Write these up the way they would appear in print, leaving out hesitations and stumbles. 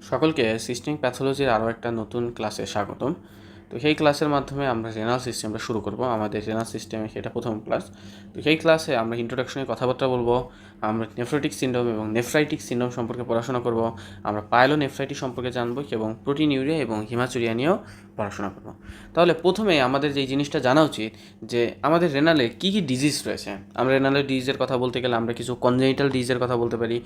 সকলকে সিস্টেমিক প্যাথোলজির আরও একটা নতুন ক্লাসে স্বাগতম। তো সেই ক্লাসের মাধ্যমে আমরা রেনাল সিস্টেমটা শুরু করব। আমাদের রেনাল সিস্টেমে সেটা প্রথম ক্লাস। তো সেই ক্লাসে আমরা ইন্ট্রোডাকশনে কথাবার্তা বলবো, আমরা নেফ্রোটিক সিন্ড্রোম এবং নেফ্রাইটিক সিন্ড্রোম সম্পর্কে পড়াশোনা করব, আমরা পাইলোনেফ্রাইটিস সম্পর্কে জানবো এবং প্রোটিনিউরিয়া এবং হিমাচুরিয়া নিয়েও পড়াশোনা করব। তাহলে প্রথমে আমাদের যেই জিনিসটা জানা উচিত যে আমাদের রেনালে কী কী ডিজিজ রয়েছে। আমরা রেনালের ডিজিজের কথা বলতে গেলে আমরা কিছু কনজেনিটাল ডিজিজের কথা বলতে পারি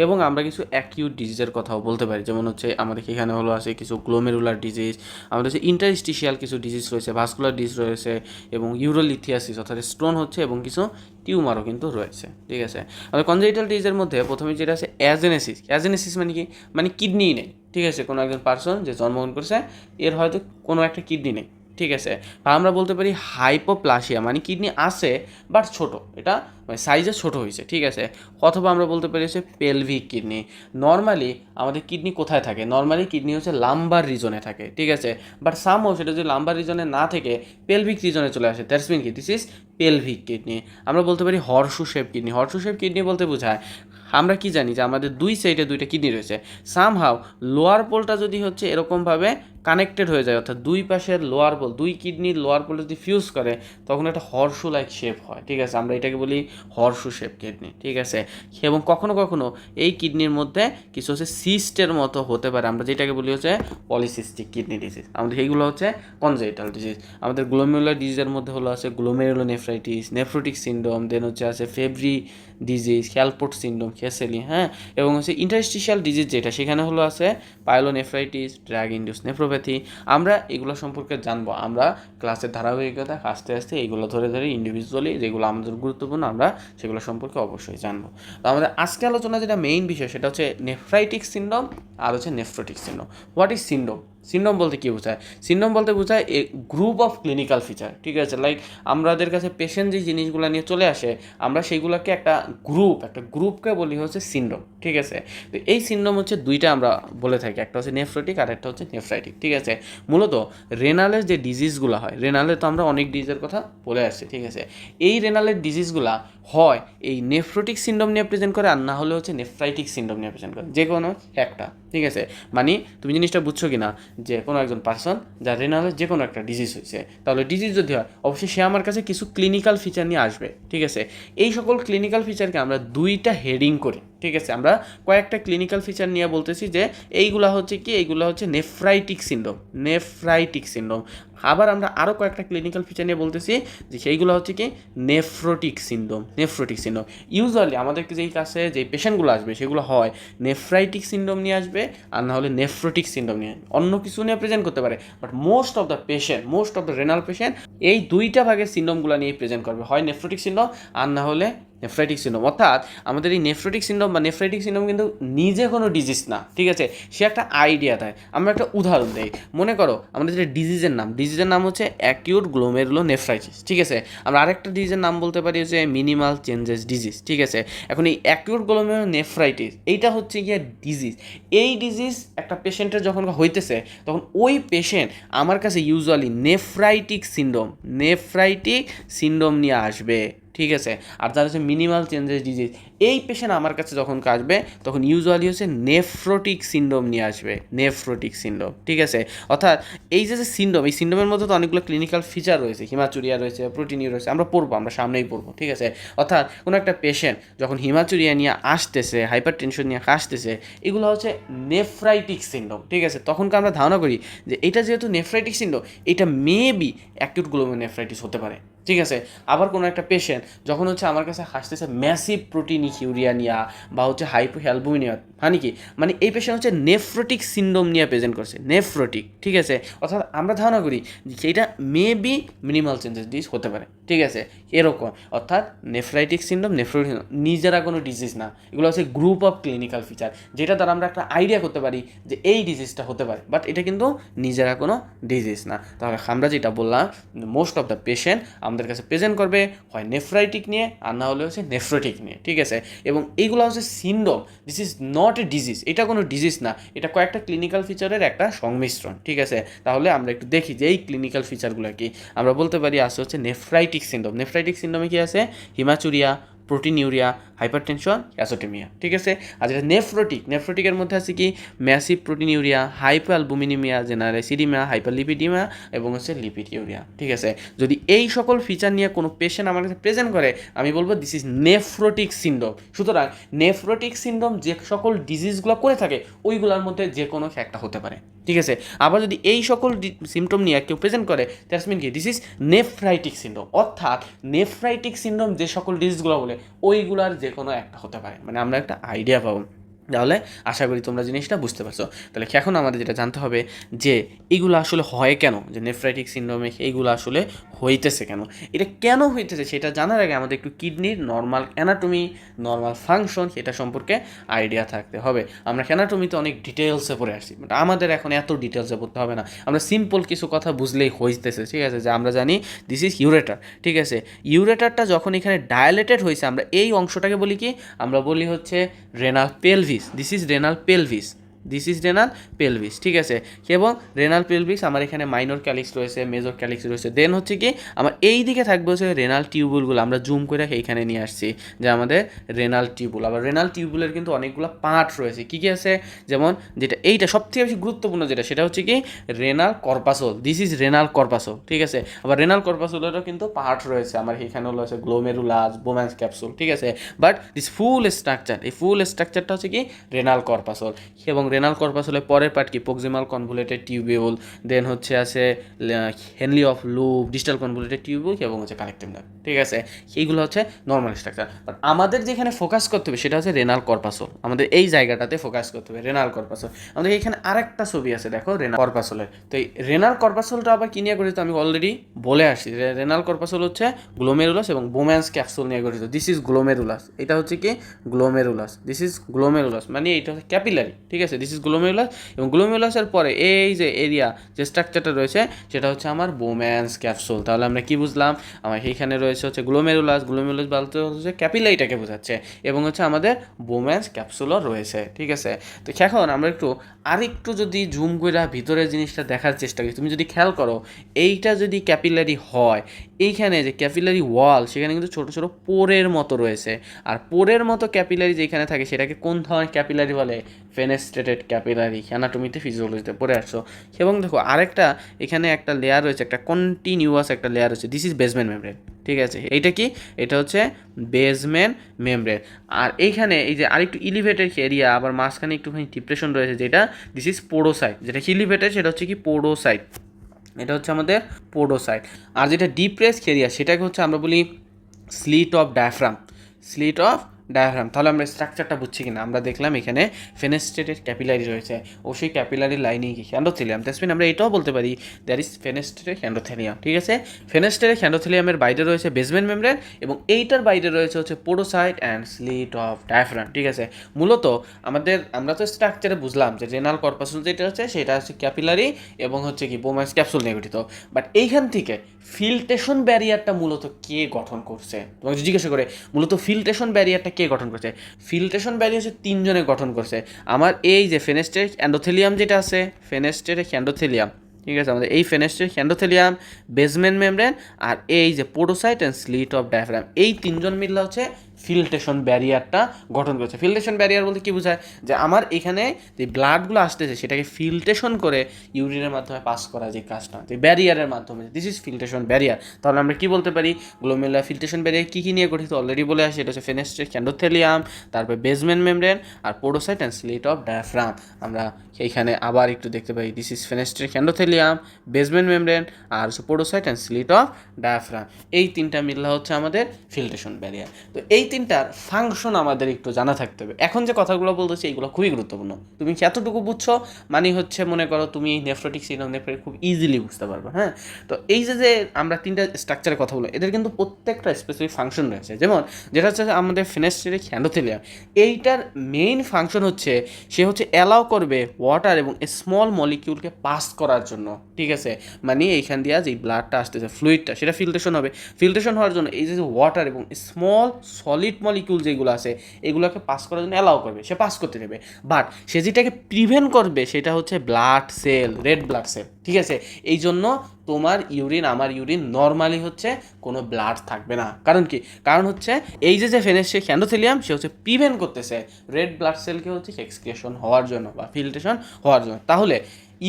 এবং আমরা কিছু অ্যাকিউট ডিজিজের কথাও বলতে পারি। যেমন হচ্ছে আমাদের এখানে হলো আছে কিছু গ্লোমেরুলার ডিজিজ, আমাদের হচ্ছে ইন্টারস্টিশিয়াল কিছু ডিজিজ রয়েছে, ভাস্কুলার ডিজিজ রয়েছে এবং ইউরোলিথিয়াসিস অর্থাৎ স্টোন হচ্ছে এবং কিছু টিউমারও কিন্তু রয়েছে। ঠিক আছে, আমাদের কনজেনিটাল ডিজিজের মধ্যে প্রথমে যেটা আছে অ্যাজেনেসিস। অ্যাজেনেসিস মানে কি? মানে কিডনি নেই। ঠিক আছে, কোনো একজন পার্সন যে জন্মগ্রহণ করছে এর হয়তো কোনো একটা কিডনি নেই। ঠিক আছে, বা আমরা বলতে পারি হাইপোপ্লাসিয়া মানে কিডনি আছে বাট ছোট, এটা মানে সাইজে ছোট হয়েছে। ঠিক আছে, অথবা আমরা বলতে পারি হচ্ছে পেলভিক কিডনি। নর্মালি আমাদের কিডনি কোথায় থাকে? নর্মালি কিডনি হচ্ছে লাম্বার রিজনে থাকে। ঠিক আছে, বাট সামও সেটা যদি লাম্বার রিজনে না থেকে পেলভিক রিজনে চলে আসে, দ্যাটস মিন কি দিস ইজ পেলভিক কিডনি। আমরা বলতে পারি হর্সু শেপ কিডনি। হর্সু শেপ কিডনি বলতে বোঝায় আমরা কি জানি যে আমাদের দুই সাইডে দুইটা কিডনি রয়েছে, সামহাও লোয়ার পোলটা যদি হচ্ছে এরকমভাবে কানেক্টেড হয়ে যায়, অর্থাৎ দুই পাশের লোয়ার পোল, দুই কিডনির লোয়ার পোল যদি ফিউজ করে তখন একটা হর্সু লাইক শেপ হয়। ঠিক আছে, আমরা এটাকে বলি হর্সু শেপ কিডনি। ঠিক আছে, এবং কখনো কখনো এই কিডনির মধ্যে কিছু হচ্ছে সিস্টের মতো হতে পারে, আমরা যেটাকে বলি হচ্ছে পলিসিস্টিক কিডনি ডিজিজ। আমাদের এইগুলো হচ্ছে কনজেনিটাল ডিজিজ। আমাদের গ্লোমেরুলার ডিজিজের মধ্যে হলো আছে গ্লোমেরুলোনেফ্রাইটিস, নেফ্রোটিক সিন্ড্রোম, দেন হচ্ছে আছে ফেব্রি ডিজিজ, ক্যালপোর্ট সিন্ড্রোম, খেসেলি, হ্যাঁ, এবং হচ্ছে ইন্টারস্টিশিয়াল ডিজিজ যেটা সেখানে হলো আছে পাইলোনেফ্রাইটিস, ড্রাগ ইনডিউস নেফ্রোপ্যাথি। আমরা এগুলো সম্পর্কে জানবো, আমরা ক্লাসের ধারাবাহিকতা আস্তে আস্তে এইগুলো ধরে ধরে ইন্ডিভিজুয়ালি যেগুলো আমাদের গুরুত্বপূর্ণ আমরা সেগুলো সম্পর্কে অবশ্যই জানবো। তো আমাদের আজকে আলোচনা যেটা মেইন বিষয় সেটা হচ্ছে নেফ্রাইটিক সিন্ড্রোম আর হচ্ছে nephrotic syndrome. What is syndrome? Syndrome বলতে কী বোঝায়? সিন্ড্রোম বলতে বোঝায় এ গ্রুপ অফ ক্লিনিক্যাল ফিচার। ঠিক আছে, লাইক আমাদের কাছে পেশেন্ট যে জিনিসগুলো নিয়ে চলে আসে আমরা সেইগুলোকে একটা গ্রুপকে বলি হচ্ছে সিন্ড্রোম। ঠিক আছে, তো এই সিন্ড্রোম হচ্ছে দুইটা আমরা বলে থাকি, একটা হচ্ছে নেফ্রোটিক আর একটা হচ্ছে নেফ্রাইটিক। ঠিক আছে, মূলত রেনালের যে ডিজিজগুলো হয়, রেনালে তো আমরা অনেক ডিজিজের কথা বলে আসছি। ঠিক আছে, এই রেনালের ডিজিজগুলা হয় এই নেফ্রোটিক সিন্ড্রোম নিয়ে প্রেজেন্ট করে আর না হলে হচ্ছে নেফ্রাইটিক সিন্ড্রোম নিয়ে প্রেজেন্ট করে, যে কোনো একটা। ঠিক আছে, মানে তুমি জিনিসটা বুঝছো কি না যে কোনো একজন পার্সন যার রেনালের যে কোনো একটা ডিজিজ হয়েছে, তাহলে ডিজিজ যদি হয় অবশ্যই সে আমার কাছে কিছু ক্লিনিক্যাল ফিচার নিয়ে আসবে। ঠিক আছে, এই সকল ক্লিনিক্যাল ফিচারকে আমরা দুইটা হেডিং করি। ঠিক আছে, আমরা কয়েকটা ক্লিনিক্যাল ফিচার নিয়ে বলতেছি যে এইগুলা হচ্ছে কি, এইগুলো হচ্ছে নেফ্রাইটিক সিন্ড্রোম। আবার আমরা আরও কয়েকটা ক্লিনিক্যাল ফিচার নিয়ে বলতেছি যে সেইগুলো হচ্ছে কি নেফ্রোটিক সিন্ড্রোম। ইউজুয়ালি আমাদেরকে যেই কাছে যেই পেশেন্টগুলো আসবে সেগুলো হয় নেফ্রাইটিক সিন্ড্রোম নিয়ে আসবে আর না হলে নেফ্রোটিক সিন্ড্রোম নিয়ে, অন্য কিছু নিয়ে প্রেজেন্ট করতে পারে, but most of the renal patient এই দুইটা ভাগের সিন্ড্রোমগুলো নিয়ে প্রেজেন্ট করবে, হয় নেফ্রোটিক সিন্ড্রোম আর না হলে নেফ্রাইটিক সিন্ড্রোম। অর্থাৎ আমাদের এই নেফ্রোটিক সিন্ড্রোম বা নেফ্রাইটিক সিন্ড্রোম কিন্তু নিজে কোনো ডিজিজ না। ঠিক আছে, সে একটা আইডিয়া দেয়। আমরা একটা উদাহরণ দিই, মনে করো আমাদের যেটা ডিজিজের নাম হচ্ছে অ্যাকিউট গ্লোমেরুলোনেফ্রাইটিস। ঠিক আছে, আমরা আরেকটা ডিজিজের নাম বলতে পারি হচ্ছে মিনিমাল চেঞ্জেস ডিজিজ। ঠিক আছে, এখন এই অ্যাকিউট গ্লোমেরুলোনেফ্রাইটিস এইটা হচ্ছে গিয়ে ডিজিজ। এই ডিজিজ একটা পেশেন্টের যখন হইতেছে তখন ওই পেশেন্ট আমার কাছে ইউজুয়ালি নেফ্রাইটিক সিন্ড্রোম নিয়ে আসবে। ঠিক আছে, আর যার হচ্ছে মিনিমাল চেঞ্জেস ডিজিজ, এই পেশেন্ট আমার কাছে যখন আসবে তখন ইউজুয়ালি হচ্ছে নেফ্রোটিক সিন্ড্রোম নিয়ে আসবে। ঠিক আছে, অর্থাৎ এই যে সিন্ড্রোম, এই সিন্ড্রোমের মধ্যে তো অনেকগুলো ক্লিনিক্যাল ফিচার রয়েছে, হিমাচুরিয়া রয়েছে, প্রোটিনিউরিয়া রয়েছে, আমরা সামনেই পড়বো। ঠিক আছে, অর্থাৎ কোনো একটা পেশেন্ট যখন হিমাচুরিয়া নিয়ে আসতেছে, হাইপার টেনশন নিয়ে আসতেছে, এগুলো হচ্ছে নেফ্রাইটিক সিন্ড্রোম। ঠিক আছে, তখনকে আমরা ধারণা করি যে এটা যেহেতু নেফ্রাইটিক সিন্ড্রোম, এটা মেবি অ্যাকিউট গ্লোমেরুলোনেফ্রাইটিস হতে পারে। ঠিক আছে, আবার কোনো একটা পেশেন্ট যখন হচ্ছে আমার কাছে হাসতেছে ম্যাসিভ প্রোটিনিউরিয়া নিয়ে বা হচ্ছে হাইপোঅ্যালবুমিনিয়া, মানে কি, মানে এই পেশেন্ট হচ্ছে নেফ্রোটিক সিন্ড্রোম নিয়ে প্রেজেন্ট করছে, নেফ্রোটিক। ঠিক আছে, অর্থাৎ আমরা ধারণা করি যে এটা মেবি মিনিমাল চেঞ্জেস ডিজিজ হতে পারে। ঠিক আছে, এরকম অর্থাৎ নেফ্রাইটিক সিন্ড্রোম, নেফ্রোটিক নিজেরা কোনো ডিজিজ না, এগুলো হচ্ছে গ্রুপ অফ ক্লিনিক্যাল ফিচার, যেটা দ্বারা আমরা একটা আইডিয়া করতে পারি যে এই ডিজিজটা হতে পারে, বাট এটা কিন্তু নিজেরা কোনো ডিজিজ না। তাহলে আমরা যেটা বললাম, মোস্ট অফ দ্য পেশেন্ট আমাদের কাছে প্রেজেন্ট করবে হয় নেফ্রাইটিক নিয়ে আর না হলে হচ্ছে নেফ্রোটিক নিয়ে। ঠিক আছে, এবং এইগুলো হচ্ছে syndrome, this is not a disease, এটা কোনো ডিজিজ না, এটা কয়েকটা ক্লিনিক্যাল ফিচারের একটা সংমিশ্রণ। ঠিক আছে, তাহলে আমরা একটু দেখি যে এই ক্লিনিক্যাল ফিচারগুলো কি। আমরা বলতে পারি আছে হচ্ছে নেফ্রাইটিক সিন্ড্রোমে কি আছে? হিমাচুরিয়া, প্রোটিনিউরিয়া, হাইপারটেনশন, অ্যাসোটেমিয়া, ঠিক আছে। আর যেটা নেফ্রোটিকের মধ্যে আছে কি ম্যাসিভ প্রোটিনিউরিয়া, হাইপোঅ্যালবুমিনিমিয়া, জেনারেল অ্যাসিডিমিয়া, হাইপারলিপিডিমিয়া এবং হচ্ছে লিপিডিউরিয়া, ঠিক আছে। যদি এই সকল ফিচার নিয়ে কোনো পেশেন্ট আমার কাছে প্রেজেন্ট করে আমি বলবো দিস ইজ নেফ্রোটিক সিনড্রোম। সুতরাং নেফ্রোটিক সিনড্রোম যে সকল ডিজিজগুলো করে থাকে ওইগুলোর মধ্যে যে কোনো একটা হতে পারে, ঠিক আছে। আবার যদি এই সকল সিমটম নিয়ে কেউ প্রেজেন্ট করে দ্যাটস মিন কি দিস ইজ নেফ্রাইটিক সিনড্রোম, অর্থাৎ নেফ্রাইটিক সিনড্রোম যে সকল ডিজিজগুলো বলে ওইগুলার যে কোনো একটা হতে পারে, মানে আমরা একটা আইডিয়া পাবো। তাহলে আশা করি তোমরা জিনিসটা বুঝতে পারছো। তাহলে এখন আমাদের যেটা জানতে হবে যে এইগুলো আসলে হয় কেন, যে নেফ্রাইটিক সিনড্রোমে এইগুলো আসলে হইতেছে কেন, এটা কেন হইতেছে সেটা জানার আগে আমাদের একটু কিডনির নর্মাল অ্যানাটমি, নর্মাল ফাংশন সেটা সম্পর্কে আইডিয়া থাকতে হবে। আমরা অ্যানাটমিতে অনেক ডিটেলসে পড়ে আসছি, বাট আমাদের এখন এত ডিটেলসে পড়তে হবে না, আমরা সিম্পল কিছু কথা বুঝলেই হইতেছে, ঠিক আছে। যে আমরা জানি দিস ইজ ইউরেটার, ঠিক আছে। ইউরেটারটা যখন এখানে ডায়ালেটেড হয়েছে আমরা এই অংশটাকে বলি কি, আমরা বলি হচ্ছে renal pelvis, this is renal pelvis, this is renal pelvis, ঠিক আছে। এবং রেনাল পেলভিস আমার এখানে মাইনর ক্যালিক্স রয়েছে, মেজর ক্যালিক্স রয়েছে, দেন হচ্ছে কি আমার এই দিকে থাকবে হচ্ছে রেনাল টিউবুলগুলো, আমরা জুম করে এইখানে নিয়ে আসছি যে আমাদের রেনাল টিউবুল। আবার রেনাল টিউবুলের কিন্তু অনেকগুলো পার্ট রয়েছে, কী কী আছে, যেমন যেটা এইটা সবথেকে বেশি গুরুত্বপূর্ণ যেটা সেটা হচ্ছে কি renal corpuscle, this is renal corpuscle, ঠিক আছে। আবার রেনাল কর্পাসলেরও কিন্তু পার্ট রয়েছে, আমার এখানে হলো আছে গ্লোমেরুলাস, বোম্যান্স ক্যাপসুল, ঠিক আছে। বাট দিস ফুল স্ট্রাকচার, এই ফুল স্ট্রাকচারটা হচ্ছে কি রেনাল কর্পাসল। এবং রেনাল কর্পাসলের পরের পার্ট কি প্রক্সিমাল কনভুলেটেড টিউবিউল, দেন হচ্ছে আছে Henle of loop, distal convoluted tubule এবং হচ্ছে কালেক্টিভ নার্ভ, ঠিক আছে। এইগুলো হচ্ছে নর্মাল স্ট্রাকচার। বাট আমাদের যেখানে ফোকাস করতে হবে সেটা হচ্ছে রেনাল কর্পাসল, আমাদের এই জায়গাটাতে ফোকাস করতে হবে রেনাল কর্পাসল। আমাদের এখানে আরেকটা ছবি আছে দেখো রেনাল কর্পাসলের, তো এই রেনাল কর্পাসলটা আবার কি নিয়ে গঠিত আমি অলরেডি বলে আসছি। রেনাল কর্পাসল হচ্ছে গ্লোমেরুলাস এবং বোম্যান্স ক্যাপসুল নিয়ে গঠিত, দিস ইজ গ্লোমেরুলাস, এটা হচ্ছে কি গ্লোমেরুলাস, দিস ইজ গ্লোমেরুলাস, মানে এটা হচ্ছে ক্যাপিলারি, ঠিক আছে। দিস ইজ গ্লোমেরুলাস এবং গ্লোমেরুলাসের পরে এই যে এরিয়া যে স্ট্রাকচারটা রয়েছে সেটা হচ্ছে আমার বোম্যান্স ক্যাপসুল। তাহলে আমরা কি বুঝলাম, আমার এইখানে রয়েছে হচ্ছে গ্লোমেরুলাস, গ্লোমেরুলাস বলতে হচ্ছে ক্যাপিলারিটাকে বোঝাচ্ছে, এবং হচ্ছে আমাদের বোম্যান্স ক্যাপসুলও রয়েছে, ঠিক আছে। তো এখন আমরা একটু আরেকটু যদি জুম করে ভিতরের জিনিসটা দেখার চেষ্টা করি, তুমি যদি খেয়াল করো এইটা যদি ক্যাপিলারি হয়, এইখানে যে ক্যাপিলারি ওয়াল সেখানে কিন্তু ছোটো ছোটো পোরের মতো রয়েছে, আর পোরের মতো ক্যাপিলারি যেখানে থাকে সেটাকে কোন ধরনের ক্যাপিলারি বলে, ফেনেস্ট্রেটেড ক্যাপিলারি। অ্যানাটমিতে ফিজিওলজিতে পড়ে আসছো। এবং দেখো আরেকটা এখানে একটা লেয়ার রয়েছে, একটা কন্টিনিউয়াস একটা লেয়ার রয়েছে, দিস ইজ বেসমেন্ট মেমব্রেন, ঠিক আছে। এইটা কি, এটা হচ্ছে বেসমেন্ট মেমব্রেন। আর এইখানে এই যে আরেকটু এলিভেটেড এরিয়া, আবার মাঝখানে একটুখানি ডিপ্রেশন রয়েছে, যেটা দিস ইজ পোডোসাইট, যেটা এলিভেটেড সেটা হচ্ছে কি পোডোসাইট, এটা হচ্ছে আমাদের পোডোসাইট। আর যেটা ডিপ্রেস এরিয়া সেটাকে হচ্ছে আমরা বলি slit of diaphragm, slit of diaphragm. তাহলে আমরা স্ট্রাকচারটা বুঝছি কিনা, আমরা দেখলাম এখানে ফেনেস্ট্রেটেড ক্যাপিলারি রয়েছে ও সেই ক্যাপিলারি লাইনে হ্যান্ডোথেলিয়াম, দ্যাটস মিন আমরা এটাও বলতে পারি দ্যার ইজ ফেনেস্ট্রেটেড হ্যান্ডোথেলিয়াম, ঠিক আছে। ফেনেস্ট্রেটেড হ্যান্ডোথেলিয়ামের বাইরে রয়েছে বেসমেন্ট মেমব্রেন এবং এইটার বাইরে রয়েছে হচ্ছে podocyte and slit of diaphragm, ঠিক আছে। মূলত আমরা তো স্ট্রাকচারে বুঝলাম যে রেনাল কর্পাসল যেটা হচ্ছে সেটা হচ্ছে ক্যাপিলারি এবং হচ্ছে কি বোম্যান্স ক্যাপসুল নিয়ে গঠিত। বাট এইখান থেকে ফিল্ট্রেশন ব্যারিয়ারটা মূলত কে গঠন করছে, তোমাকে জিজ্ঞাসা করে মূলত ফিল্ট্রেশন ব্যারিয়ারটা কে গঠন করছে। ফিল্ট্রেশন ব্যারিয়ার হচ্ছে তিনজনে গঠন করছে, আমার এই যে ফেনেস্ট্রেটিক এন্ডোথেলিয়াম যেটা আছে, ফেনেস্ট্রেটিক এন্ডোথেলিয়াম, ঠিক আছে, আমাদের এই ফেনেস্ট্রেটিক এন্ডোথেলিয়াম, বেসমেন্ট মেমব্রেন আর এই যে পোডোসাইট অ্যান্ড স্লিট অফ ডায়াফ্রাম, এই তিনজন মিললে হচ্ছে ফিল্ট্রেশন ব্যারিয়ারটা গঠন করছে। ফিল্ট্রেশন ব্যারিয়ার বলতে কী বোঝায়, যে আমার এখানে যে ব্লাডগুলো আসতেছে সেটাকে ফিল্ট্রেশন করে ইউরিনের মাধ্যমে পাস করা যে কাজটা, যে ব্যারিয়ারের মাধ্যমে, দিস ইজ ফিল্ট্রেশন ব্যারিয়ার। তাহলে আমরা কি বলতে পারি, গ্লোমেরুলার ফিল্ট্রেশন ব্যারিয়ার কী কী নিয়ে গঠিত অলরেডি বলে আসি, এটা হচ্ছে ফেনেস্ট্রেটিক এন্ডোথেলিয়াম, তারপরে বেসমেন্ট মেমব্রেন আর podocyte and slit of diaphragm. আমরা এইখানে আবার একটু দেখতে পাই this is fenestrated endothelium, basement membrane আর হচ্ছে podocyte and slit of diaphragm, এই তিনটা মিললে হচ্ছে আমাদের ফিল্ট্রেশন ব্যারিয়ার। তো এই তিনটার ফাংশন আমাদের একটু জানা থাকতে হবে। এখন যে কথাগুলো বলতেছি এইগুলো খুবই গুরুত্বপূর্ণ, তুমি এতটুকু বুঝছো মানে হচ্ছে মনে করো তুমি নেফ্রোটিক সিনড্রোম নেফ্রোটিক খুব ইজিলি বুঝতে পারবে, হ্যাঁ। তো এই যে আমরা তিনটা স্ট্রাকচারের কথা বলো, এদের কিন্তু প্রত্যেকটা স্পেসিফিক ফাংশন রয়েছে। যেমন যেটা হচ্ছে আমাদের ফেনেস্ট্রেটিক হ্যান্ডোথেলিয়াম, এইটার মেইন ফাংশন হচ্ছে সে হচ্ছে অ্যালাউ করবে ওয়াটার এবং স্মল মলিকিউলকে পাস করার জন্য, ঠিক আছে। মানে এইখান দিয়ে যে ব্লাডটা আসতেছে ফ্লুইডটা সেটা ফিল্ট্রেশন হবে, ফিল্ট্রেশন হওয়ার জন্য এই যে ওয়াটার এবং স্মল সলিড মলিকিউল যেগুলো আছে এগুলোকে পাস করার জন্য অ্যালাউ করবে, সে পাস করতে দেবে। বাট সে যেটাকে প্রিভেন্ট করবে সেটা হচ্ছে blood cell, red blood cell, ঠিক আছে। এই জন্য তোমার ইউরিন, আমার ইউরিন নর্মালি হচ্ছে কোনো ব্লাড থাকবে না। কারণ কি? কারণ হচ্ছে এই যে ফেনেস্ট্রিক এন্ডোথেলিয়াম সে হচ্ছে প্রিভেন্ট করতেছে রেড ব্লাড সেলকে হচ্ছে এক্সক্রিশন হওয়ার জন্য বা ফিল্ট্রেশন হওয়ার জন্য। তাহলে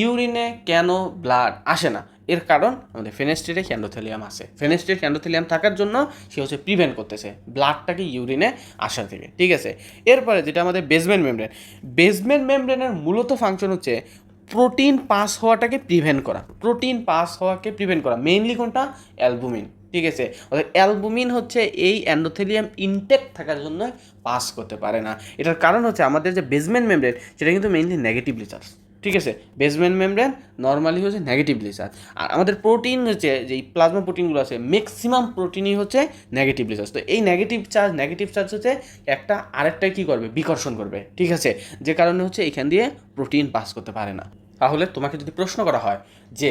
ইউরিনে কেন ব্লাড আসে না? এর কারণ আমাদের ফেনেস্ট্রিক এন্ডোথেলিয়াম আছে। ফেনেস্ট্রিক এন্ডোথেলিয়াম থাকার জন্য সে হচ্ছে প্রিভেন্ট করতেছে ব্লাডটাকে ইউরিনে আসা থেকে, ঠিক আছে। এরপরে যেটা আমাদের বেসমেন্ট মেমব্রেন, বেসমেন্ট মেমব্রেনের মূলত ফাংশন হচ্ছে প্রোটিন পাস হওয়াটাকে প্রিভেন্ট করা, প্রোটিন পাস হওয়াকে প্রিভেন্ট করা। মেইনলি কোনটা? অ্যালবুমিন, ঠিক আছে। অর্থাৎ অ্যালবুমিন হচ্ছে এই এন্ডোথেলিয়াম ইনটেক্ট থাকার জন্য পাস করতে পারে না। এটার কারণ হচ্ছে আমাদের যে বেসমেন্ট মেমব্রেন সেটা কিন্তু মেইনলি নেগেটিভলি চার্জ, ঠিক আছে। বেসমেন্ট মেমব্রেন নর্মালি হচ্ছে নেগেটিভলি চার্জ। আর আমাদের প্রোটিন হচ্ছে যেই প্লাজমা প্রোটিনগুলো আছে ম্যাক্সিমাম প্রোটিনই হচ্ছে নেগেটিভলি চার্জ। তো এই নেগেটিভ চার্জ হচ্ছে একটা আরেকটাই কী করবে? বিকর্ষণ করবে, ঠিক আছে। যে কারণে হচ্ছে এখান দিয়ে প্রোটিন পাস করতে পারে না। তাহলে তোমাকে যদি প্রশ্ন করা হয় যে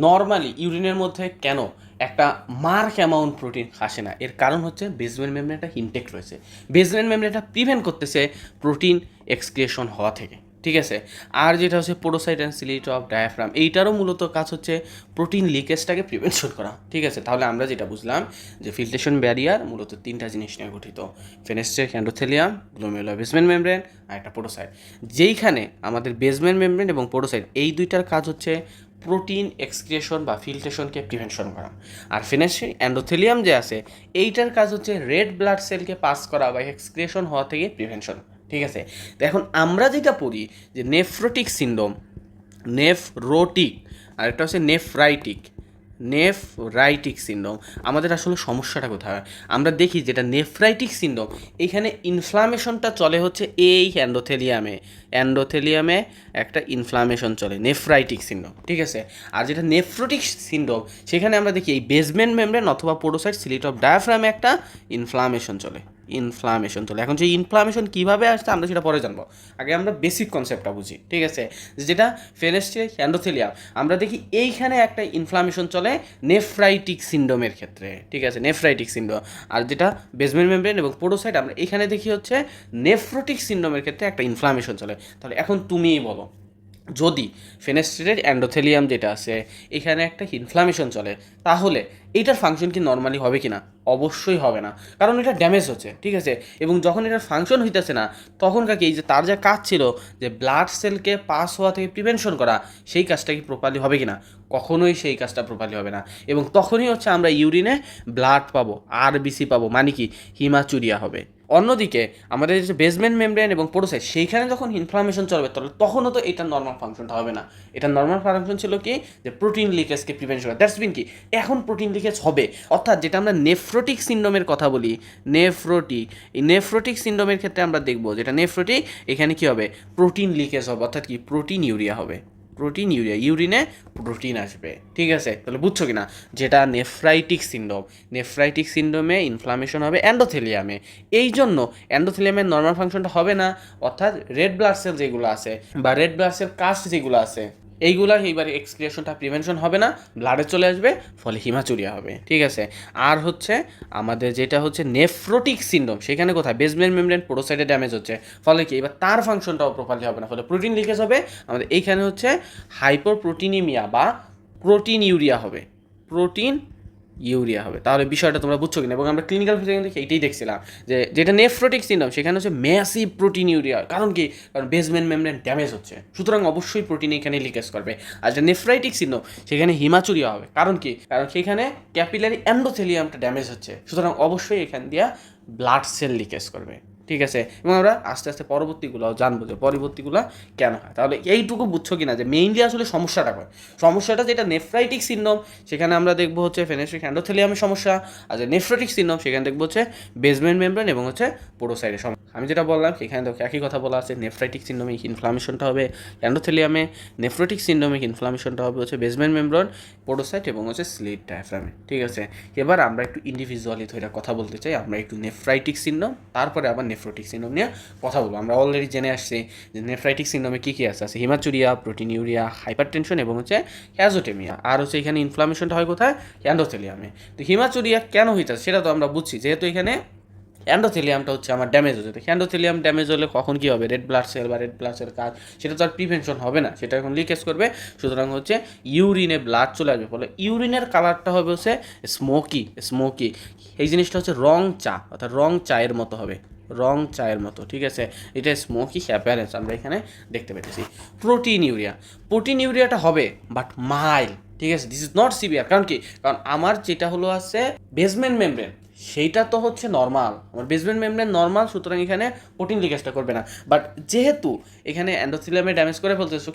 নর্মালি ইউরিনের মধ্যে কেন একটা মার্ক অ্যামাউন্ট প্রোটিন আসে না, এর কারণ হচ্ছে বেসমেন্ট মেমব্রেনটা ইনটেক্ট রয়েছে। বেসমেন্ট মেমব্রেনটা প্রিভেন্ট করতেছে প্রোটিন এক্সক্রিয়েশন হওয়া থেকে, ঠিক আছে। আর যেটা হচ্ছে podocyte and silt of diaphragm, এইটারও মূলত কাজ হচ্ছে প্রোটিন লিকেজটাকে প্রিভেনশন করা, ঠিক আছে। তাহলে আমরা যেটা বুঝলাম যে ফিল্ট্রেশন ব্যারিয়ার মূলত তিনটা জিনিস নিয়ে গঠিত: ফেনেস্ট্রিক এন্ডোথেলিয়াম, গ্লোমেরুলার বেসমেন্ট মেমব্রেন, আর একটা পোডোসাইট। যেইখানে আমাদের বেসমেন্ট মেমব্রেন এবং পোডোসাইট এই দুইটার কাজ হচ্ছে প্রোটিন এক্সক্রিয়েশন বা ফিল্ট্রেশনকে প্রিভেনশন করা। আর ফেনেস্ট্রিক এন্ডোথেলিয়াম যে আছে এইটার কাজ হচ্ছে রেড ব্লাড সেলকে পাস করা বা এক্সক্রিয়েশন হওয়া থেকে প্রিভেনশন, ঠিক আছে। তো এখন আমরা যেটা পড়ি যে নেফ্রোটিক সিন্ড্রোম, নেফ্রোটিক, আর একটা হচ্ছে নেফ্রাইটিক সিন্ড্রোম। আমাদের আসলে সমস্যাটা কোথায়? আমরা দেখি যেটা নেফ্রাইটিক সিন্ড্রোম, এইখানে ইনফ্লামেশনটা চলে হচ্ছে এই এন্ডোথেলিয়ামে একটা ইনফ্লামেশন চলে, নেফ্রাইটিক সিন্ড্রোম, ঠিক আছে। আর যেটা নেফ্রোটিক সিন্ড্রোম সেখানে আমরা দেখি এই বেসমেন্ট মেমব্রেন অথবা পোডোসাইট সিলিট অফ ডায়াফ্রামে একটা ইনফ্লামেশন চলে। এখন যে ইনফ্লামেশন কীভাবে আসছে আমরা সেটা পরে জানবো। আগে আমরা বেসিক কনসেপ্টটা বুঝি, ঠিক আছে। যেটা ফেনেস্ট্রিক এন্ডোথেলিয়াম আমরা দেখি এইখানে একটা ইনফ্লামেশন চলে নেফ্রাইটিক সিন্ড্রোমের ক্ষেত্রে, ঠিক আছে, নেফ্রাইটিক সিন্ড্রোম। আর যেটা বেসমেন্ট মেমব্রেন এবং পোডোসাইট আমরা এখানে দেখি হচ্ছে নেফ্রোটিক সিন্ড্রোমের ক্ষেত্রে একটা ইনফ্লামেশন চলে। তাহলে এখন তুমিই বলো, যদি ফেনেস্ট্রেটেড এন্ডোথেলিয়াম যেটা আছে এখানে একটা ইনফ্লামেশন চলে তাহলে এইটার ফাংশন কি নর্মালি হবে কি না? অবশ্যই হবে না, কারণ এটা ড্যামেজ হচ্ছে, ঠিক আছে। এবং যখন এটার ফাংশন হইতেছে না তখন কাকে এই যে তার যা কাজ ছিল যে ব্লাড সেলকে পাস হওয়া থেকে প্রিভেনশন করা, সেই কাজটা কি প্রপারলি হবে কি না? কখনোই সেই কাজটা প্রপারলি হবে না। এবং তখনই হচ্ছে আমরা ইউরিনে ব্লাড পাবো, আরবিসি পাবো, মানে কি হিমাচুরিয়া হবে। অন্যদিকে আমাদের যে বেসমেন্ট মেমব্রেন এবং পোডোসাইট সেইখানে যখন ইনফ্লামেশন চলবে তখনও তো এটার নর্মাল ফাংশনটা হবে না। এটার নর্মাল ফাংশন ছিল কি? যে প্রোটিন লিকেজকে প্রিভেন্ট করা। দ্যাটস মিন কি এখন প্রোটিন লিকেজ হবে। অর্থাৎ যেটা আমরা নেফ্রোটিক সিন্ড্রোমের কথা বলি, এই নেফ্রোটিক সিন্ড্রোমের ক্ষেত্রে আমরা দেখবো যেটা নেফ্রোটিক, এখানে কি হবে? প্রোটিন লিকেজ হবে, অর্থাৎ কি প্রোটিন ইউরিয়া হবে, ইউরিনে প্রোটিন আসবে, ঠিক আছে। তাহলে বুঝছো কি না? যেটা নেফ্রাইটিক সিন্ড্রোমে ইনফ্লামেশন হবে এন্ডোথেলিয়ামে, এই জন্য এন্ডোথেলিয়ামের নর্মাল ফাংশনটা হবে না। অর্থাৎ রেড ব্লাড সেল যেগুলো আছে বা রেড ব্লাড সেল কাস্ট যেগুলো আছে এইগুলা এইবার এক্সক্রিয়েশনটা প্রিভেনশন হবে না, ব্লাডে চলে আসবে, ফলে হিমাচুরিয়া হবে, ঠিক আছে। আর হচ্ছে আমাদের যেটা হচ্ছে নেফ্রোটিক সিন্ড্রোম, সেখানে কোথায় বেসমেন্ট মেমব্রেন পোডোসাইটে ড্যামেজ হচ্ছে, ফলে কি এবার তার ফাংশনটাও প্রপারলি হবে না, ফলে প্রোটিন লিকেজ হবে। আমাদের এইখানে হচ্ছে হাইপোপ্রোটিনিমিয়া বা প্রোটিন ইউরিয়া হবে, তাহলে বিষয়টা তোমরা বুঝছো কিনা? এবং আমরা ক্লিনিক্যাল ফিজিক্স দেখে এইটাই দেখছিলাম যে যেটা নেফ্রোটিক সিন্ড্রোম সেখানে হচ্ছে ম্যাসিভ প্রোটিন ইউরিয়া। কারণ কি? কারণ বেসমেন্ট মেমব্রেন ড্যামেজ হচ্ছে, সুতরাং অবশ্যই প্রোটিন এখানে লিকেজ করবে। আর যেটা নেফ্রাইটিক সিন্ড্রোম সেখানে হিমাচুরিয়া হবে। কারণ কি? কারণ সেখানে ক্যাপিলারি এন্ডোথেলিয়ামটা ড্যামেজ হচ্ছে, সুতরাং অবশ্যই এখান দিয়ে ব্লাড সেল লিকেজ করবে, ঠিক আছে। এবং আমরা আস্তে আস্তে পরবর্তীগুলোও জানবো যে পরবর্তীগুলো কেন হয়। তাহলে এইটুকু বুঝছো কিনা যে মেইনলি আসলে সমস্যাটা যেটা নেফ্রাইটিক সিন্ড্রোম সেখানে আমরা দেখবো হচ্ছে ফেনেস্ট্রিক এন্ডোথেলিয়ামের সমস্যা, আর যে নেফ্রোটিক সিন্ড্রোম সেখানে দেখবো হচ্ছে বেসমেন্ট মেমব্রেন এবং হচ্ছে পোডোসাইটের সমস্যা। আমি যেটা বললাম সেখানে দেখো একই কথা বলা আছে, নেফ্রাইটিক সিন্ড্রোমে ইনফ্লামেশনটা হবে এন্ডোথেলিয়ামে, নেফ্রোটিক সিন্ড্রোমে ইনফ্লামেশনটা হবে হচ্ছে বেসমেন্ট মেমব্রেন, পোডোসাইট এবং হচ্ছে স্লিট ডায়াফ্রামে, ঠিক আছে। এবার আমরা একটু ইন্ডিভিজুয়ালি ধরে কথা বলতে চাই। আমরা একটু নেফ্রাইটিক সিন্ড্রোম তারপরে আবার নেফ্রোটিক সিন্ড্রোম নিয়ে কথা বলবো। আমরা অলরেডি জেনে আসছি যে নেফ্রাইটিক সিন্ড্রোমে কী কী আছে হিমাচুরিয়া, প্রোটিন ইউরিয়া, হাইপারটেনশন এবং হচ্ছে অ্যাজোটেমিয়া। আর হচ্ছে এখানে ইনফ্লামেশনটা হয় কোথায়? এন্ডোথেলিয়ামে। তো হিমাচুরিয়া কেন হইতেছে সেটা তো আমরা বুঝছি, যেহেতু এখানে অ্যান্ডোথেলিয়ামটা হচ্ছে আমার ড্যামেজ হচ্ছে। তো অ্যান্ডোথেলিয়াম ড্যামেজ হলে কখন কী হবে, রেড ব্লাড সেল বা রেড ব্লাড সেল কাজ সেটা তো আর প্রিভেনশন হবে না, সেটা এখন লিকেজ করবে। সুতরাং হচ্ছে ইউরিনে ব্লাড চলে আসবে, ফলে ইউরিনের কালারটা হবে হচ্ছে স্মোকি। এই জিনিসটা হচ্ছে রং চা, অর্থাৎ রং চায়ের মতো হবে, রং চায়ের মতো, ঠিক আছে। এটা স্মোকি অ্যাপিয়ারেন্স আমরা এখানে দেখতে পেতেছি। প্রোটিন ইউরিয়াটা হবে বাট মাইল্ড, ঠিক আছে, দিস ইজ নট সিভিয়ার। কারণ কি, কারণ আমার যেটা হলো আছে বেসমেন্ট মেমব্রেন, সেইটা তো হচ্ছে নর্মাল, আমার বেসমেন্ট মেমব্রেন নর্মাল, সুতরাং এখানে প্রোটিন লিকেজটা করবে না। বাট যেহেতু এখানে অ্যান্ডোথেলিয়ামে ড্যামেজ করে ফেলতেছো,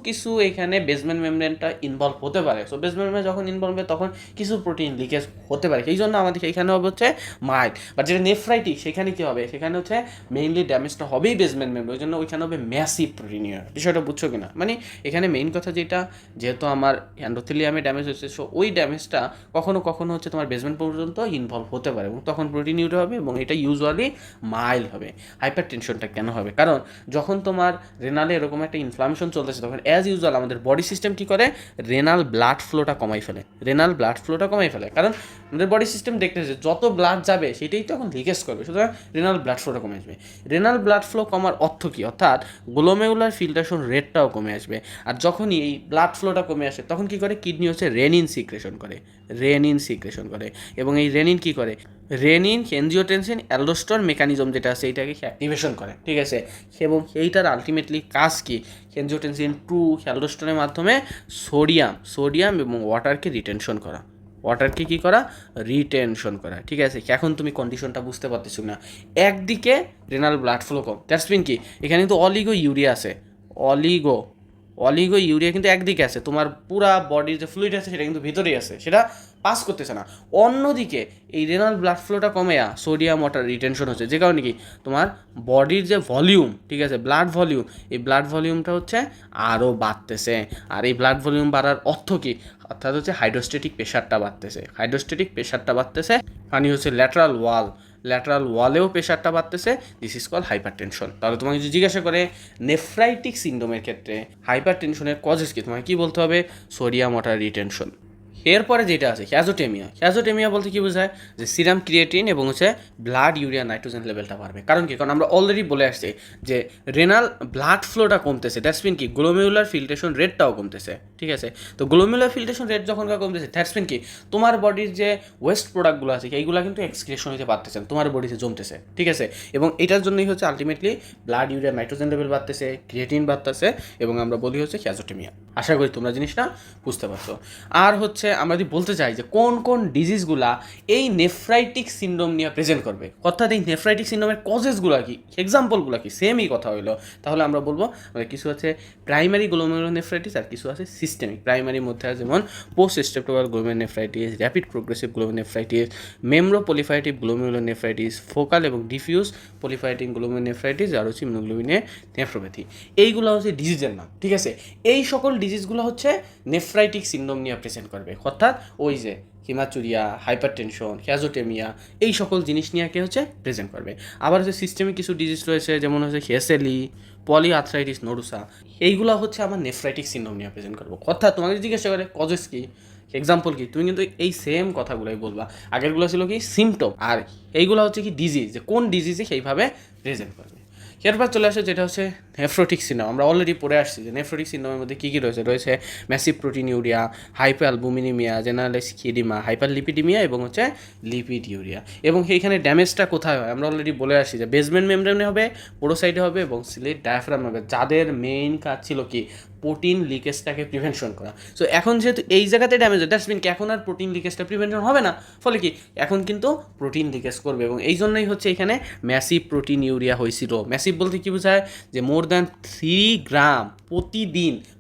কিছু এখানে বেসমেন্ট মেমব্রেনটা ইনভলভ হতে পারে। সো বেসমেন্ট মেমব্রেন যখন ইনভলভ হবে তখন কিছু প্রোটিন লিকেজ হতে পারে, সেই জন্য আমাদের এখানে হবে হচ্ছে মাইল্ড। বাট যেটা নেফ্রাইটিস সেখানে কী হবে, সেখানে হচ্ছে মেইনলি ড্যামেজটা হবেই বেসমেন্ট মেমব্রেন, ওই জন্য ওইখানে হবে ম্যাসিভ প্রোটিনিউরিয়া। বিষয়টা বুঝছো কিনা, মানে এখানে মেইন কথা যেটা, যেহেতু আমার অ্যান্ডোথেলিয়ামে ড্যামেজ হচ্ছে, সো ওই ড্যামেজটা কখনো হচ্ছে তোমার বেসমেন্ট পর্যন্ত ইনভলভ হতে পারে এবং তখন প্রোটিনিউরিয়া হবে, এবং এটা ইউজুয়ালি মাইল্ড হবে। হাইপার টেনশনটা কেন হবে, কারণ যখন তোমার রেনালে এরকম একটা ইনফ্লামেশন চলতেছে, তখন অ্যাজ ইউজুয়াল আমাদের বডি সিস্টেম কী করে, রেনাল ব্লাড ফ্লোটা কমাই ফেলে। কারণ আমাদের বডি সিস্টেম দেখতেছে যত ব্লাড যাবে সেটাই তখন লিকেজ করবে, সুতরাং রেনাল ব্লাড ফ্লোটা কমে আসবে। রেনাল ব্লাড ফ্লো কমার অর্থ কী, অর্থাৎ গ্লোমেরুলার ফিল্ট্রেশন রেটটাও কমে আসবে। আর যখনই এই ব্লাড ফ্লোটা কমে আসে তখন কী করে, কিডনি হচ্ছে রেনিন সিক্রেশন করে, এবং এই রেনিন কী করে, রেনিন এনজিওটেনসিন অ্যালডোস্টেরন মেকানিজম যেটা আছে এইটাকে অ্যাক্টিভেশন করে, ঠিক আছে। এবং এইটার আলটিমেটলি কাজ কি, এনজিওটেনসিন 2 অ্যালডোস্টেরনের মাধ্যমে সোডিয়াম এবং ওয়াটারকে রিটেনশন করা, ঠিক আছে। এখন তুমি কন্ডিশনটা বুঝতে পারতেছো না, একদিকে রেনাল ব্লাড ফ্লো কম, দ্যাটস মিন কি, এখানে কিন্তু অলিগো ইউরিয়া কিন্তু একদিকে আছে, তোমার পুরা বডির যে ফ্লুইড আছে সেটা কিন্তু ভিতরেই আছে, সেটা পাস করতেছে না। অন্যদিকে এই রেনাল ব্লাড ফ্লোটা কমে সোডিয়াম ওয়াটার রিটেনশন হচ্ছে, যে কারণে কি তোমার বডির যে ভলিউম, ঠিক আছে, এই ব্লাড ভলিউমটা হচ্ছে আরও বাড়তেছে। আর এই ব্লাড ভলিউম বাড়ার অর্থ কী, অর্থাৎ হচ্ছে হাইড্রোস্ট্যাটিক প্রেশারটা বাড়তেছে, মানে হচ্ছে ল্যাটারাল ওয়ালেও প্রেশারটা বাড়তেছে, this is call hyper tension. তাহলে তোমাকে যদি জিজ্ঞাসা করে নেফ্রাইটিক সিন্ড্রোমের ক্ষেত্রে হাইপার টেনশনের কজেস কি, তোমাকে কী বলতে হবে, সোডিয়াম ওয়াটার রিটেনশন। এরপরে যেটা আছে ক্যাজোটেমিয়া বলতে কি বোঝায়, যে সিরাম ক্রিয়েটিন এবং হচ্ছে ব্লাড ইউরিয়া নাইট্রোজেন লেভেলটা বাড়বে। কারণ কি, কারণ আমরা অলরেডি বলে আসছি যে রেনাল ব্লাড ফ্লোটা কমতেছে, দ্যাটস মিন কি গ্লোমেরুলার ফিল্ট্রেশন রেটটাও কমতেছে, ঠিক আছে। তো গ্লোমেরুলার ফিল্ট্রেশন রেট যখন কমতেছে, দ্যাটস মিন কি তোমার বডির যে ওয়েস্ট প্রোডাক্টগুলো আছে এইগুলো কিন্তু এক্সক্রিশন হতে পারতেছে, তোমার বডিতে জমতেছে, ঠিক আছে। এবং এটার জন্যই হচ্ছে ultimately blood urea nitrogen level বাড়তেছে, ক্রিয়েটিন বাড়তেছে, এবং আমরা বলি হচ্ছে ক্যাজোটেমিয়া। আশা করি তোমরা জিনিসটা বুঝতে পারছো। আর হচ্ছে আমরা যদি বলতে চাই যে কোন ডিজিজগুলা এই নেফ্রাইটিক সিন্ড্রোম নিয়ে প্রেজেন্ট করবে, অর্থাৎ এই নেফ্রাইটিক সিন্ড্রোমের কজেসগুলো কি, এক্সাম্পলগুলো কি, সেমই কথা হইলো। তাহলে আমরা বলবো কিছু আছে প্রাইমারি গ্লোমেরুলোনেফ্রাইটিস আর কিছু আছে সিস্টেমিক। প্রাইমারির মধ্যে আছে যেমন post streptococcal glomerulonephritis, rapid progressive glomerulonephritis, membranoproliferative glomerulonephritis, focal এবং ডিফিউজ পলিফাইটিং গ্লোমেরুলোনেফ্রাইটিস, আর হচ্ছে ইমিউনোগ্লোবিনের নেফ্রোপ্যাথি। এইগুলো হচ্ছে ডিজিজের নাম, ঠিক আছে। এই সকল ডিজিজগুলো হচ্ছে নেফ্রাইটিক সিন্ড্রোম নিয়ে প্রেজেন্ট করবে, অর্থাৎ ওই যে হিমাচুরিয়া, হাইপারটেনশন, ক্যাজোটেমিয়া, এই সকল জিনিস নিয়ে কে হচ্ছে প্রেজেন্ট করবে। আবার হচ্ছে সিস্টেমিক কিছু ডিজিজ রয়েছে, যেমন হচ্ছে হেসেলি, পলিআর্থ্রাইটিস নোডুসা, এইগুলো হচ্ছে আমার নেফ্রাইটিক সিন্ড্রোম নিয়ে প্রেজেন্ট করবো। অর্থাৎ তোমাকে জিজ্ঞাসা করে কজেস কি, এক্সাম্পল কি, তুমি কিন্তু এই সেম কথাগুলোই বলবা। আগেরগুলো ছিল কি সিমটম, আর এইগুলো হচ্ছে কি ডিজিজ, যে কোন ডিজিজে সেইভাবে প্রেজেন্ট করবে। এরপর চলে আসে যেটা হচ্ছে নেফ্রোটিক সিন্ড্রোম। আমরা অলরেডি পড়ে আসছি যে নেফ্রোটিক সিন্ড্রোমের মধ্যে কী কী রয়েছে ম্যাসিভ প্রোটিনিউরিয়া, হাইপারঅ্যালবুমিনিমিয়া, জেনারেলাইজড এডিমা, হাইপারলিপিডিমিয়া এবং হচ্ছে লিপিড ইউরিয়া। এবং এইখানে ড্যামেজটা কোথায় হয় আমরা অলরেডি বলে আসছি যে বেসমেন্ট মেমব্রেনে হবে, পোরোসাইডে হবে এবং সিলেট ডায়াফ্রামে হবে, যাদের মেইন কাজ ছিল কি প্রোটিন লিকেজটাকে প্রিভেনশন করা। সো এখন যেহেতু এই জায়গাতে ড্যামেজ হয়, দ্যাটস মিন কি এখন আর প্রোটিন লিকেজটা প্রিভেনশন হবে না, ফলে কি এখন কিন্তু প্রোটিন লিকেজ করবে। এবং এই জন্যই হচ্ছে এখানে ম্যাসিভ প্রোটিন ইউরিয়া হয়েছিল। ম্যাসিভ বলতে কী বোঝায়, যে মোর দ্যান 3 গ্রাম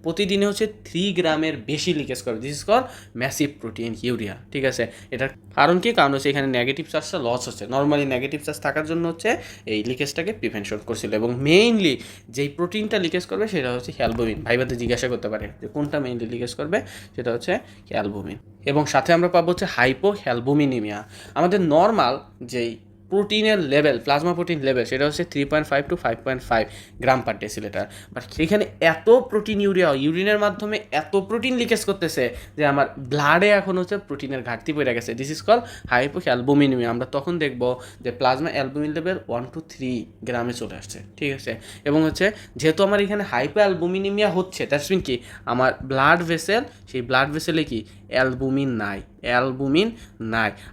প্রতিদিনে হচ্ছে 3 গ্রামের বেশি লিকেজ করবে, this is call massive protein urea, ঠিক আছে। এটার কারণ কি, কারণ হচ্ছে এখানে নেগেটিভ চার্জটা লস হচ্ছে, নর্মালি নেগেটিভ চার্জ থাকার জন্য হচ্ছে এই লিকেজটাকে প্রিভেনশন করছিল। এবং মেইনলি যেই প্রোটিনটা লিকেজ করবে সেটা হচ্ছে অ্যালবুমিন। ভাইবাতে জিজ্ঞাসা করতে পারে যে কোনটা মেইনলি লিকেজ করবে, সেটা হচ্ছে অ্যালবুমিন। এবং সাথে আমরা পাবো হচ্ছে হাইপোঅ্যালবুমিনিমিয়া। আমাদের নর্মাল যেই প্রোটিনের লেভেল, প্লাজমা প্রোটিন লেভেল সেটা হচ্ছে 3.5 to 5.5 gram per decilitre. But সেখানে এত প্রোটিন ইউরিনের মাধ্যমে এত প্রোটিন লিকেজ করতেছে যে আমার ব্লাডে এখন হচ্ছে প্রোটিনের ঘাটতি পড়ে গেছে। This is call hypoalbuminaemia. আমরা তখন দেখব যে প্লাজমা অ্যালবুমিন লেভেল 1 to 3 গ্রামে চলে আসছে, ঠিক আছে। এবং হচ্ছে যেহেতু আমার এখানে হাইপোঅ্যালবুমিনেমিয়া হচ্ছে, দ্যাটস মিন কি আমার ব্লাড ভেসেল, সেই ব্লাড ভেসেলে কি অ্যালবুমিন নাই।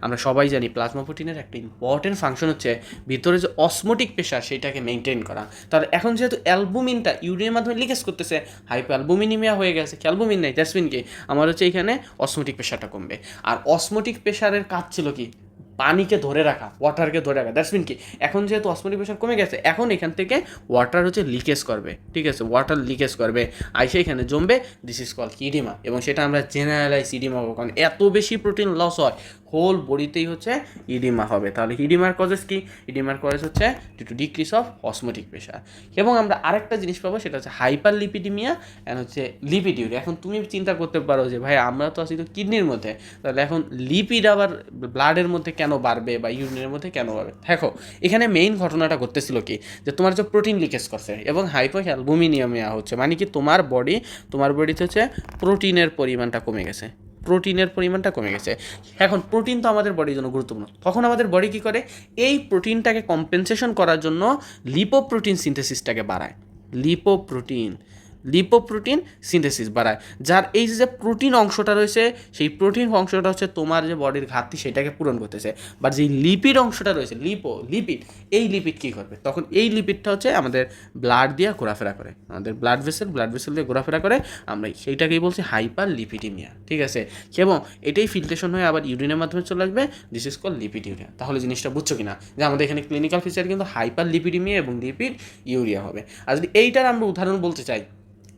আমরা সবাই জানি প্লাজমা প্রোটিনের একটা ইম্পর্টেন্ট ফাংশন হচ্ছে ভিতরে যে অসমোটিক প্রেশার সেইটাকে মেনটেন করা। তাহলে এখন যেহেতু অ্যালবুমিনটা ইউরিনের মাধ্যমে লিকেজ করতেছে, হাইপোঅ্যালবুমিনেমিয়া হয়ে গেছে, অ্যালবুমিন নাই, দ্যাটস মিন কি আমার হচ্ছে এখানে অসমোটিক প্রেশারটা কমবে। আর অসমোটিক প্রেশারের কাজ ছিল কি পানিকে ধরে রাখা, ওয়াটারকে ধরে রাখা। দ্যাটস মিন কি এখন যেহেতু অসমোটিক প্রেশার কমে গেছে, এখন এখান থেকে ওয়াটার হচ্ছে লিকেজ করবে, ঠিক আছে, ওয়াটার লিকেজ করবে, আইসে এখানে জমবে। This is call edema. এবং সেটা আমরা জেনারেলাইজ ইডিমা হবো, কারণ এত বেশি প্রোটিন লস হয় হোল বডিতেই হচ্ছে ইডিমা হবে। তাহলে ইডিমার কজেস কি? ইডিমার কজেস হচ্ছে due to decrease of osmotic pressure. এবং আমরা আরেকটা জিনিস পাবো, সেটা হচ্ছে হাইপার লিপিডিমিয়া অ্যান্ড হচ্ছে লিপিডিউরিয়া। এখন তুমি চিন্তা করতে পারো যে ভাই আমরা তো আছি তো কিডনির মধ্যে, তাহলে এখন লিপিড আবার ব্লাডের মধ্যে কেন বাড়বে বা ইউরিনের মধ্যে কেন বাড়বে? দেখো এখানে মেইন ঘটনাটা ঘটতেছিল কি, যে তোমার যে প্রোটিন লিকেজ করছে এবং হাইপোঅ্যালবুমিনিয়ামিয়া হচ্ছে, মানে কি তোমার বডিতে হচ্ছে প্রোটিনের পরিমাণটা কমে গেছে, এখন প্রোটিন তো আমাদের বডির জন্য গুরুত্বপূর্ণ। তখন আমাদের বডি কী করে, এই প্রোটিনটাকে কম্পেনসেশন করার জন্য লিপোপ্রোটিন সিনথেসিসটাকে বাড়ায়, লিপোপ্রোটিন সিনথেসিস বাড়ায়, যার এই যে প্রোটিন অংশটা রয়েছে, সেই প্রোটিন অংশটা হচ্ছে তোমার যে বডির ঘাটতি সেটাকে পূরণ করতেছে। বাট যেই লিপিড অংশটা রয়েছে, লিপিড, এই লিপিড কী করবে? তখন এই লিপিডটা হচ্ছে আমাদের ব্লাড দিয়ে ঘোরাফেরা করে, আমাদের ব্লাড ভেসেল দিয়ে ঘোরাফেরা করে, আমরা সেইটাকেই বলছি হাইপার লিপিডিমিয়া, ঠিক আছে। এবং এটাই ফিল্ট্রেশন হয়ে আবার ইউরিনের মাধ্যমে চলে আসবে, দিস ইজ কল লিপিডিউরিয়া। তাহলে জিনিসটা বুঝছো কিনা যে আমাদের এখানে ক্লিনিক্যাল ফিচার কিন্তু হাইপার লিপিডিমিয়া এবং লিপিড ইউরিয়া হবে। আর যদি এইটার আমরা উদাহরণ বলতে চাই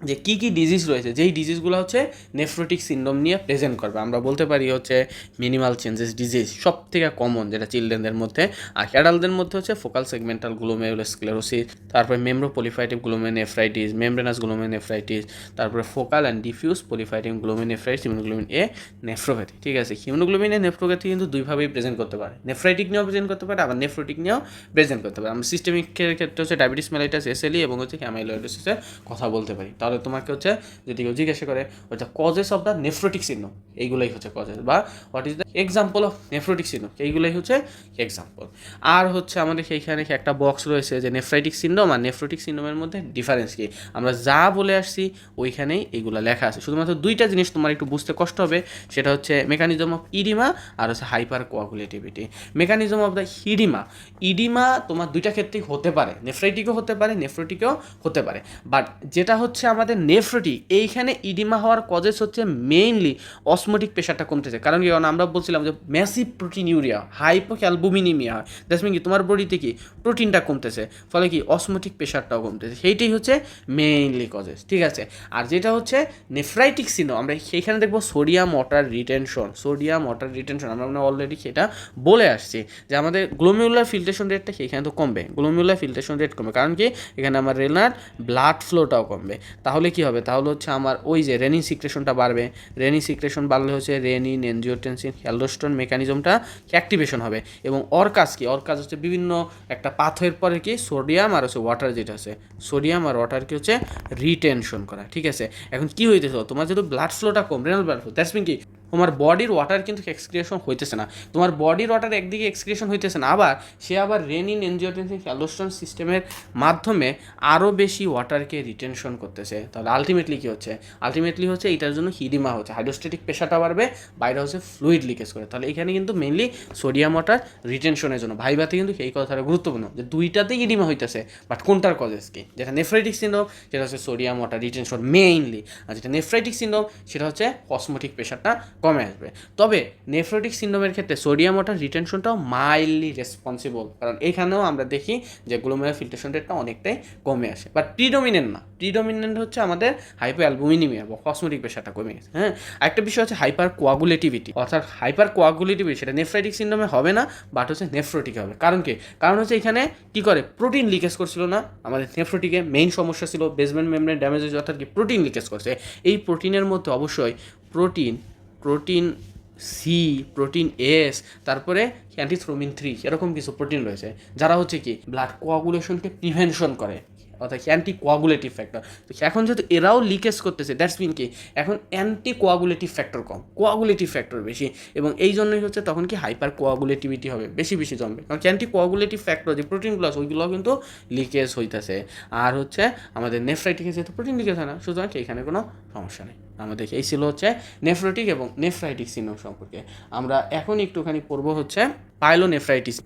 যে কী কী ডিজিজ রয়েছে, যেই ডিজিজগুলো হচ্ছে নেফ্রোটিক সিনড্রোম নিয়ে প্রেজেন্ট করবে, আমরা বলতে পারি হচ্ছে মিনিমাল চেঞ্জেস ডিজিজ সব থেকে কমন, যেটা চিলড্রেনদের মধ্যে। আর অ্যাডাল্টদের মধ্যে হচ্ছে ফোকাল সেগমেন্টাল গ্লোমেরুলোস্ক্লেরোসিস, তারপরে মেমব্রোপলিফাইটিভ গ্লোমেরুলোনেফ্রাইটিস, মেমব্রেনাস গ্লোমেরুলোনেফ্রাইটিস, তারপরে focal and diffuse proliferative glomerulonephritis, haemoglobin A nephropathy, ঠিক আছে। হিমোগ্লোবিন এ নেফ্রোপ্যাথি কিন্তু দুইভাবেই প্রেজেন্ট করতে পারে, নেফ্রাইটিক নিয়েও প্রেজেন্ট করতে পারে, আবার নেফ্রোটিক নিয়েও প্রেজেন্ট করতে পারে। আমরা সিস্টেমিকের ক্ষেত্রে হচ্ছে ডায়াবেটিস মেলাইটাস, এসএলই এবং হচ্ছে অ্যামাইলোইডোসিসের কথা বলতে পারি। তাহলে তোমাকে হচ্ছে যদি কেউ জিজ্ঞাসা করে ওটা causes of the nephrotic syndrome, এইগুলোই হচ্ছে কজেস, বা what is the example of nephrotic syndrome, এইগুলোই হচ্ছে এক্সাম্পল। আর হচ্ছে আমাদের সেইখানে একটা বক্স রয়েছে যে নেফ্রাইটিক সিনড্রোম আর নেফ্রোটিক সিনড্রোমের মধ্যে ডিফারেন্স কি, আমরা যা বলে আসছি ওইখানেই এগুলো লেখা আছে। শুধুমাত্র দুইটা জিনিস তোমার একটু বুঝতে কষ্ট হবে, সেটা হচ্ছে মেকানিজম অফ ইডিমা আর হচ্ছে hyper coagulability. Mechanism of the oedema তোমার দুইটা ক্ষেত্রেই হতে পারে, নেফ্রাইটিকও হতে পারে, নেফ্রোটিকও হতে পারে। বাট যেটা হচ্ছে আমাদের নেফ্রোটিক, এইখানে ইডিমা হওয়ার কজেস হচ্ছে মেইনলি অসমোটিক প্রেশারটা কমতেছে। কারণ কি, আমরা বলছিলাম যে ম্যাসিভ প্রোটিন ইউরিয়া, হাইপোঅ্যালবুমিনেমিয়া হয়, দ্যাটস মিন কি তোমার বডিতে কি প্রোটিনটা কমতেছে, ফলে কি অসমোটিক প্রেশারটাও কমতেছে, সেইটাই হচ্ছে মেইনলি কজেস, ঠিক আছে। আর যেটা হচ্ছে নেফ্রাইটিক সিনড্রোম, আমরা সেইখানে দেখবো সোডিয়াম ওয়াটার রিটেনশন, আমরা অলরেডি সেটা বলে আসছি যে আমাদের গ্লোমেরুলার ফিল্ট্রেশন রেটটা সেইখানে তো কমবে, কারণ কি এখানে আমার রেনার ব্লাড ফ্লোটাও কমবে। তাহলে কি হবে, তাহলে হচ্ছে আমার ওই যে রেনিন সিক্রেশনটা বাড়বে, রেনিন সিক্রেশন বাড়লে হচ্ছে রেনিন, এনজিওটেনসিন, অ্যালডোস্টেরন মেকানিজমটা অ্যাক্টিভেশন হবে। এবং ওর কাজ হচ্ছে বিভিন্ন একটা পাথরের পরে কি সোডিয়াম আর হচ্ছে ওয়াটার, যেটা আছে সোডিয়াম আর ওয়াটারকে হচ্ছে রিটেনশন করা, ঠিক আছে। এখন কি হইতেছে, তোমার যেহেতু ব্লাড ফ্লোটা কম, renal blood flow, that's mean কি তোমার বডির ওয়াটার কিন্তু এক্সক্রিয়েশন হইতেছে না, তোমার বডির ওয়াটার একদিকে এক্সক্রিয়েশন হইতেছে না, আবার রেনিন, এনজিওটেনসিন, অ্যালডোস্টেরন সিস্টেমের মাধ্যমে আরও বেশি ওয়াটারকে রিটেনশন করতেছে। তাহলে আলটিমেটলি কী হচ্ছে, এটার জন্য ইডিমা হচ্ছে, হাইড্রোস্ট্যাটিক প্রেশারটা বাড়বে, বাইরে হচ্ছে ফ্লুইড লিকেজ করে। তাহলে এখানে কিন্তু মেইনলি সোডিয়াম ওয়াটার রিটেনশনের জন্য ভাইবাতে কিন্তু এই কথাটা গুরুত্বপূর্ণ যে দুইটাতেই ইডিমা হইতেছে, বাট কোনটার কজেস কি, যেটা নেফ্রাইটিক সিনড্রোম সেটা হচ্ছে সোডিয়াম ওয়াটার রিটেনশন মেইনলি, আর যেটা নেফ্রাইটিক সিনড্রোম সেটা হচ্ছে অসমোটিক প্রেশারটা কমে আসবে। তবে নেফ্রোটিক সিনড্রোমের ক্ষেত্রে সোডিয়াম ওয়াটার রিটেনশনটাও মাইল্ডলি রেসপন্সিবল, কারণ এখানেও আমরা দেখি যে গ্লোমেরুলার ফিল্ট্রেশন রেটটা অনেকটাই কমে আসে, বাট প্রিডোমিনেন্ট হচ্ছে আমাদের হাইপোঅ্যালবুমিনেমিয়া বা অসমোটিক প্রেশারটা কমে গেছে। হ্যাঁ, একটা বিষয় হচ্ছে হাইপার কোয়াগুলেটিভিটি, অর্থাৎ হাইপার কোয়াগুলেটিভিটি সেটা নেফ্রাইটিক সিনড্রোমে হবে না, বাট হচ্ছে নেফ্রোটিকে হবে। কারণ হচ্ছে এখানে কি করে, প্রোটিন লিকেজ করছিল না, আমাদের নেফ্রোটিকে মেইন সমস্যা ছিল বেসমেন্ট মেমব্রেন ড্যামেজ, অর্থাৎ কি প্রোটিন লিকেজ করছে। এই প্রোটিনের মধ্যে অবশ্যই প্রোটিন সি, প্রোটিন এস, তারপরে অ্যান্টিথ্রোমিন 3 এরকম কিছু প্রোটিন রয়েছে যারা হচ্ছে কি ব্লাড কোয়াগুলেশনকে প্রিভেনশন করে, অর্থাৎ অ্যান্টি কোয়াগুলেটিভ ফ্যাক্টর। তো এখন যেহেতু এরাও লিকেজ করতেছে, দ্যাটস মিন কি এখন অ্যান্টি কোয়াগুলেটিভ ফ্যাক্টর কম, কোয়াগুলেটিভ ফ্যাক্টর বেশি, এবং এই জন্যই হচ্ছে তখন কি হাইপার কোয়াগুলেটিভিটি হবে, বেশি বেশি জমবে, কারণ অ্যান্টি কোয়াগুলেটিভ ফ্যাক্টর যে প্রোটিনগুলো আছে ওইগুলো কিন্তু লিকেজ হইতেছে। আর হচ্ছে আমাদের নেফ্রাইটিকে যেহেতু প্রোটিন লিকেজ হয় না, সুতরাং এখানে কোনো সমস্যা নেই। আমাদের এই ছিল হচ্ছে নেফ্রোটিক এবং নেফ্রাইটিক সিনড্রোম সম্পর্কে। আমরা এখন একটুখানি পড়বো হচ্ছে পাইলোনেফ্রাইটিস।